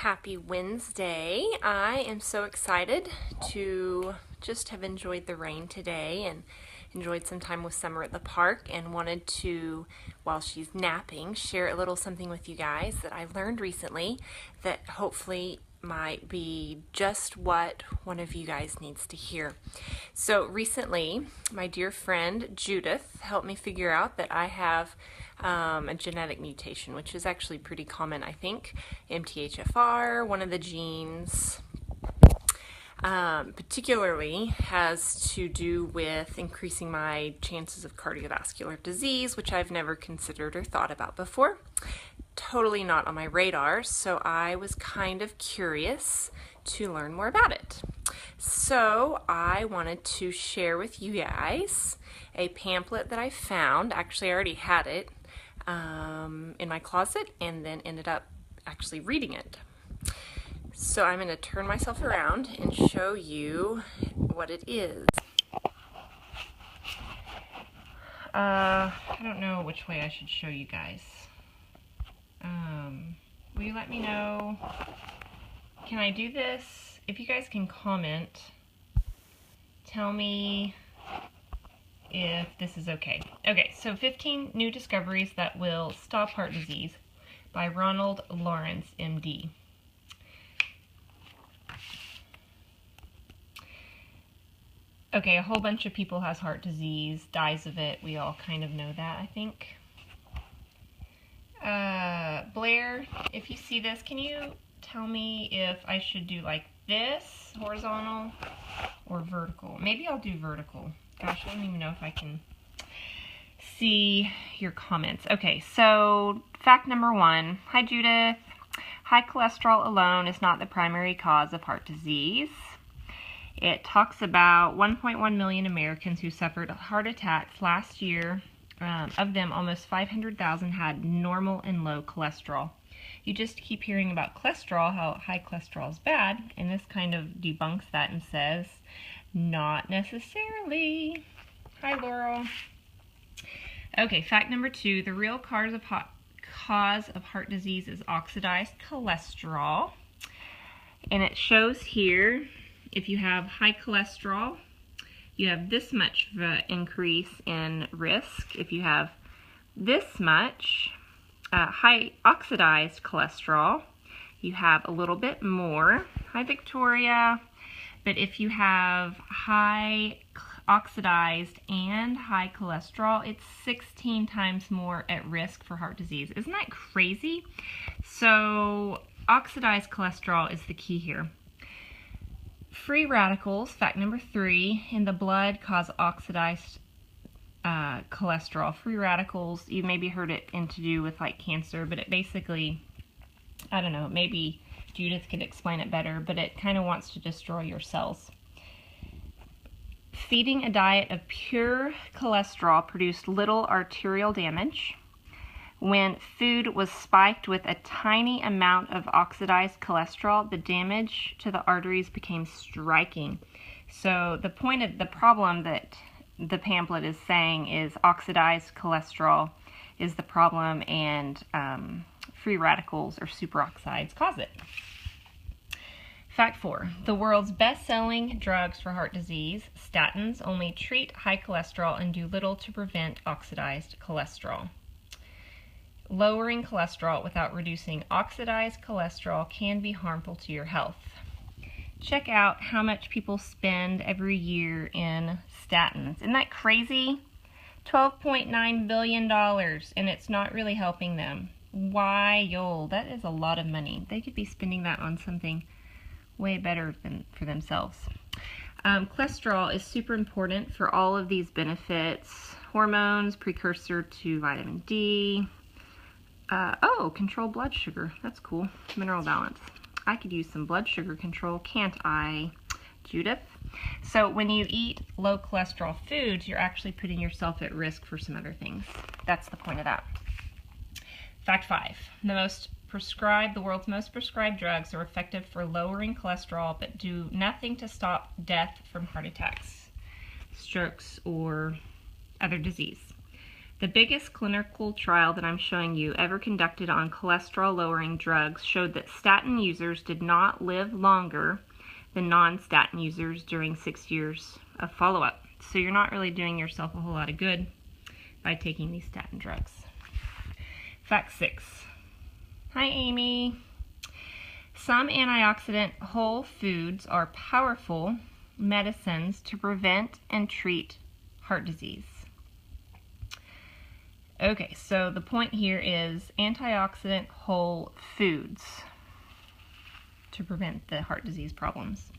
Happy Wednesday. I am so excited to just have enjoyed the rain today and enjoyed some time with Summer at the park, and wanted to, while she's napping, share a little something with you guys that I learned recently that hopefully might be just what one of you guys needs to hear. So recently, my dear friend Judith helped me figure out that I have a genetic mutation, which is actually pretty common, I think. MTHFR, one of the genes, particularly has to do with increasing my chances of cardiovascular disease, which I've never considered or thought about before. Totally not on my radar, so I was kind of curious to learn more about it. So I wanted to share with you guys a pamphlet that I found. Actually, I already had it in my closet and then ended up actually reading it. So I'm going to turn myself around and show you what it is. I don't know which way I should show you guys. Will you let me know? Can I do this? If you guys can comment, tell me if this is okay. Okay, so 15 new discoveries that will stop heart disease by Ronald Lawrence, MD. Okay, a whole bunch of people has heart disease, dies of it. We all kind of know that, I think. Blair, if you see this, can you tell me if I should do like this, horizontal, or vertical? Maybe I'll do vertical. Gosh, I don't even know if I can see your comments. Okay, so fact number 1. Hi, Judith. High cholesterol alone is not the primary cause of heart disease. It talks about 1.1 million Americans who suffered heart attacks last year. Of them, almost 500,000 had normal and low cholesterol. You just keep hearing about cholesterol, how high cholesterol is bad, and this kind of debunks that and says, not necessarily. Hi, Laurel. Okay, fact number 2, the real cause of heart disease is oxidized cholesterol. And it shows here, if you have high cholesterol, you have this much of an increase in risk. If you have this much high oxidized cholesterol, you have a little bit more. Hi, Victoria. But if you have high oxidized and high cholesterol, it's 16 times more at risk for heart disease. Isn't that crazy? So oxidized cholesterol is the key here. Free radicals, fact number 3, in the blood cause oxidized cholesterol. Free radicals, you maybe heard it to do with like cancer, but it basically, I don't know, maybe Judith could explain it better, but it kind of wants to destroy your cells. Feeding a diet of pure cholesterol produced little arterial damage. When food was spiked with a tiny amount of oxidized cholesterol, the damage to the arteries became striking. So the point of the problem that the pamphlet is saying is oxidized cholesterol is the problem, and free radicals or superoxides cause it. Fact 4, the world's best-selling drugs for heart disease, statins, only treat high cholesterol and do little to prevent oxidized cholesterol. Lowering cholesterol without reducing oxidized cholesterol can be harmful to your health. Check out how much people spend every year in statins. Isn't that crazy? $12.9 billion, and it's not really helping them. Wild. That is a lot of money. They could be spending that on something way better than for themselves. Cholesterol is super important for all of these benefits. Hormones, precursor to vitamin D. Control blood sugar. That's cool. Mineral balance. I could use some blood sugar control, can't I, Judith? So when you eat low cholesterol foods, you're actually putting yourself at risk for some other things. That's the point of that. Fact 5. The world's most prescribed drugs are effective for lowering cholesterol, but do nothing to stop death from heart attacks, strokes, or other disease. The biggest clinical trial that I'm showing you ever conducted on cholesterol-lowering drugs showed that statin users did not live longer than non-statin users during 6 years of follow-up. So you're not really doing yourself a whole lot of good by taking these statin drugs. Fact 6. Hi, Amy. Some antioxidant whole foods are powerful medicines to prevent and treat heart disease. Okay, so the point here is antioxidant whole foods to prevent the heart disease problems.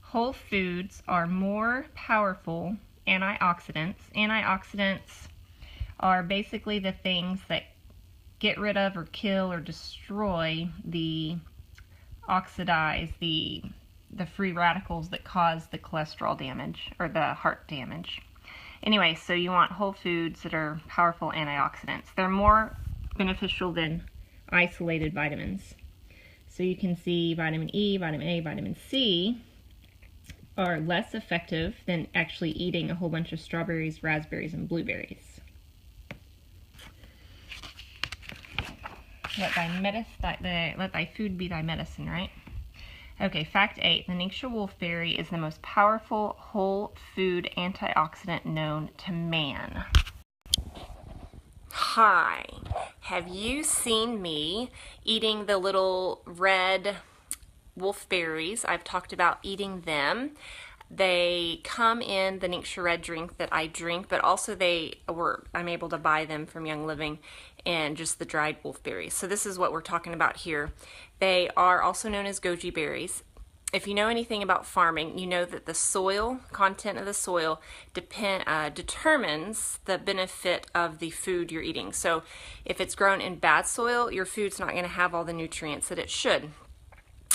Whole foods are more powerful antioxidants. Antioxidants are basically the things that get rid of or kill or destroy the free radicals that cause the cholesterol damage or the heart damage. Anyway, so you want whole foods that are powerful antioxidants. They're more beneficial than isolated vitamins. So you can see vitamin E, vitamin A, vitamin C are less effective than actually eating a whole bunch of strawberries, raspberries, and blueberries. Let thy food be thy medicine, right? Okay, fact 8. The Ningxia wolfberry is the most powerful whole food antioxidant known to man. Hi, have you seen me eating the little red wolfberries? I've talked about eating them. They come in the Ningxia red drink that I drink, but also I'm able to buy them from Young Living and just the dried wolfberries. So this is what we're talking about here. They are also known as goji berries. If you know anything about farming, you know that the soil, content of the soil, determines the benefit of the food you're eating. So if it's grown in bad soil, your food's not going to have all the nutrients that it should.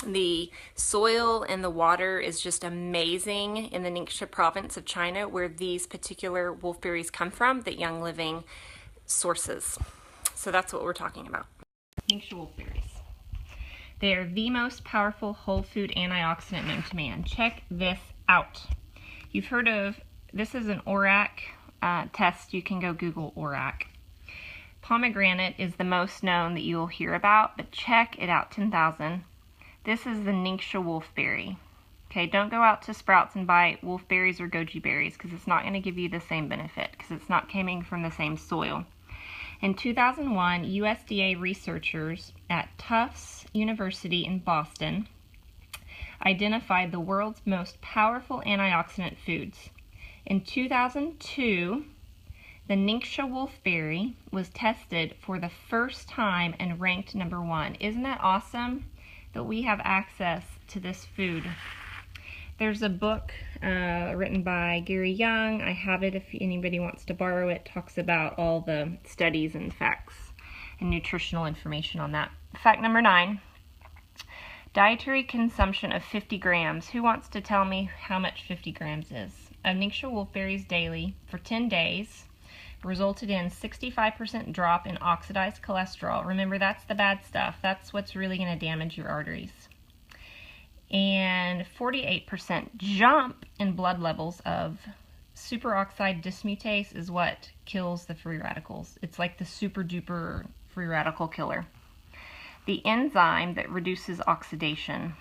The soil and the water is just amazing in the Ningxia province of China, where these particular wolfberries come from that Young Living sources. So that's what we're talking about. Ningxia wolfberries. They are the most powerful whole food antioxidant known to man. Check this out. You've heard of, this is an ORAC test. You can go Google ORAC. Pomegranate is the most known that you'll hear about, but check it out, 10,000. This is the Ningxia wolfberry. Okay, don't go out to Sprouts and buy wolfberries or goji berries because it's not going to give you the same benefit because it's not coming from the same soil. In 2001, USDA researchers at Tufts University in Boston identified the world's most powerful antioxidant foods. In 2002, the Ningxia wolfberry was tested for the first time and ranked #1. Isn't that awesome that we have access to this food? There's a book written by Gary Young. I have it if anybody wants to borrow it. Talks about all the studies and facts and nutritional information on that. Fact number 9, dietary consumption of 50 grams. Who wants to tell me how much 50 grams is? Of Ningxia wolfberries daily for 10 days resulted in 65% drop in oxidized cholesterol. Remember, that's the bad stuff. That's what's really going to damage your arteries. And 48% jump in blood levels of superoxide dismutase is what kills the free radicals. It's like the super duper free radical killer. The enzyme that reduces oxidation.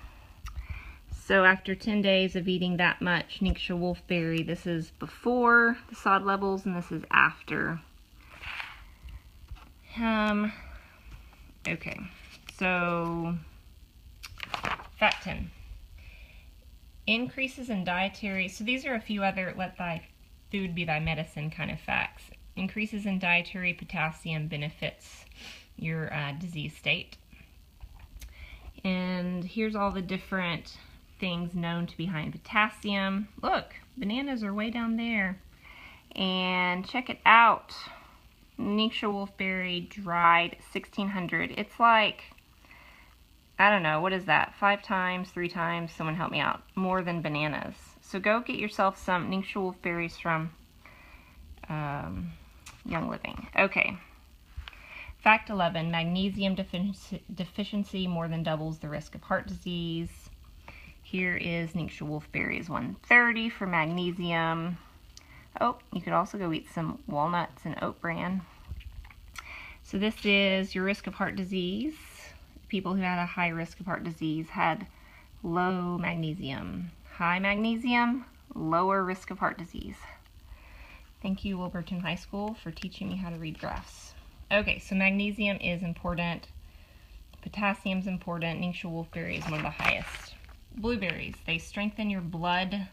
So after 10 days of eating that much Ningxia wolfberry, this is before the sod levels and this is after. Okay, so fact 10. Increases in dietary, so these are a few other let thy food be thy medicine kind of facts. Increases in dietary potassium benefits your disease state. And here's all the different things known to be high in potassium. Look, bananas are way down there. And check it out. Ningxia wolfberry dried 1600. It's like, I don't know, what is that? 5 times, 3 times, someone help me out, more than bananas. So go get yourself some Ningxia wolfberries from Young Living. Okay. Fact 11, magnesium deficiency more than doubles the risk of heart disease. Here is Ningxia wolfberries 130 for magnesium. Oh, you could also go eat some walnuts and oat bran. So this is your risk of heart disease. People who had a high risk of heart disease had low magnesium. High magnesium, lower risk of heart disease. Thank you, Wilburton High School, for teaching me how to read graphs. Okay, so magnesium is important. Potassium is important. Ningxia wolfberry is one of the highest. Blueberries, they strengthen your blood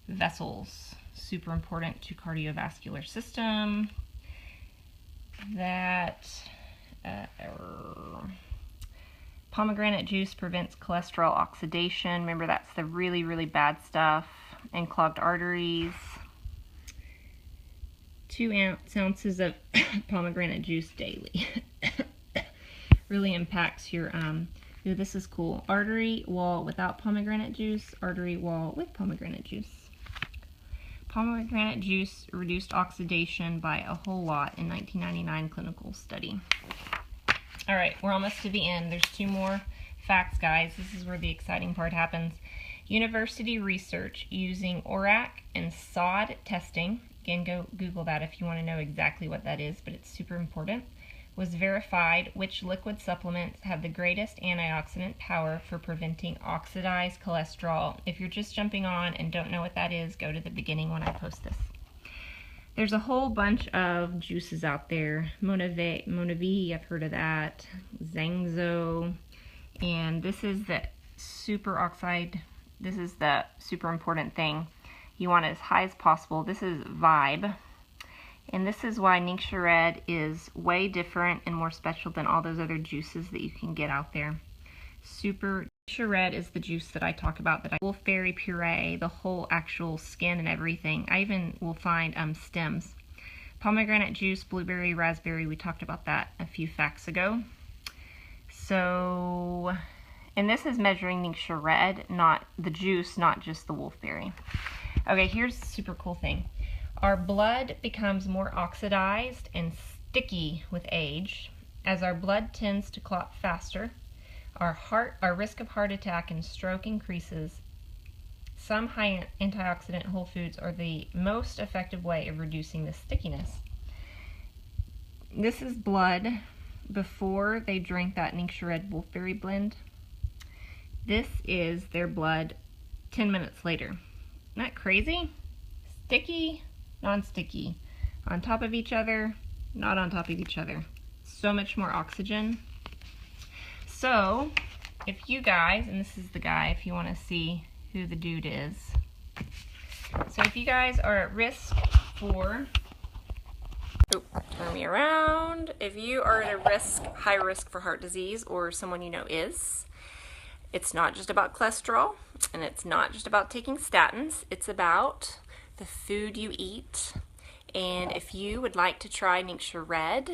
vessels. Super important to cardiovascular system. Pomegranate juice prevents cholesterol oxidation. Remember, that's the really, really bad stuff. And clogged arteries. 2 ounces of pomegranate juice daily. Really impacts your, ooh, this is cool. Artery wall without pomegranate juice, artery wall with pomegranate juice. Pomegranate juice reduced oxidation by a whole lot in 1999 clinical study. All right, we're almost to the end. There's 2 more facts, guys. This is where the exciting part happens. University research using ORAC and SOD testing, again, go Google that if you want to know exactly what that is, but it's super important, was verified which liquid supplements have the greatest antioxidant power for preventing oxidized cholesterol. If you're just jumping on and don't know what that is, go to the beginning when I post this. There's a whole bunch of juices out there. Monavi, I've heard of that. Zangzo. And this is the superoxide. This is the super important thing. You want it as high as possible. This is Vibe. And this is why Ningxia Red is way different and more special than all those other juices that you can get out there. Ningxia Red is the juice that I talk about, that wolfberry puree, the whole actual skin and everything. I even will find stems. Pomegranate juice, blueberry, raspberry, we talked about that a few facts ago. So, and this is measuring Ningxia Red, not the juice, not just the wolfberry. Okay, here's the super cool thing. Our blood becomes more oxidized and sticky with age. As our blood tends to clot faster, our risk of heart attack and stroke increases. Some high antioxidant whole foods are the most effective way of reducing this stickiness. This is blood before they drink that Ningxia Red wolfberry blend. This is their blood 10 minutes later. Isn't that crazy? Sticky, non-sticky. On top of each other, not on top of each other. So much more oxygen. So, if you guys, and this is the guy if you want to see who the dude is. So if you guys are at risk for, turn me around. If you are at a high risk for heart disease, or someone you know is, it's not just about cholesterol, and it's not just about taking statins. It's about the food you eat. And if you would like to try Ningxia Red,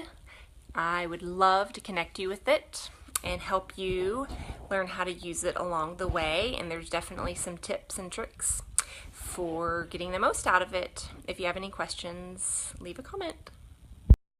I would love to connect you with it and help you learn how to use it along the way. And there's definitely some tips and tricks for getting the most out of it. If you have any questions, leave a comment.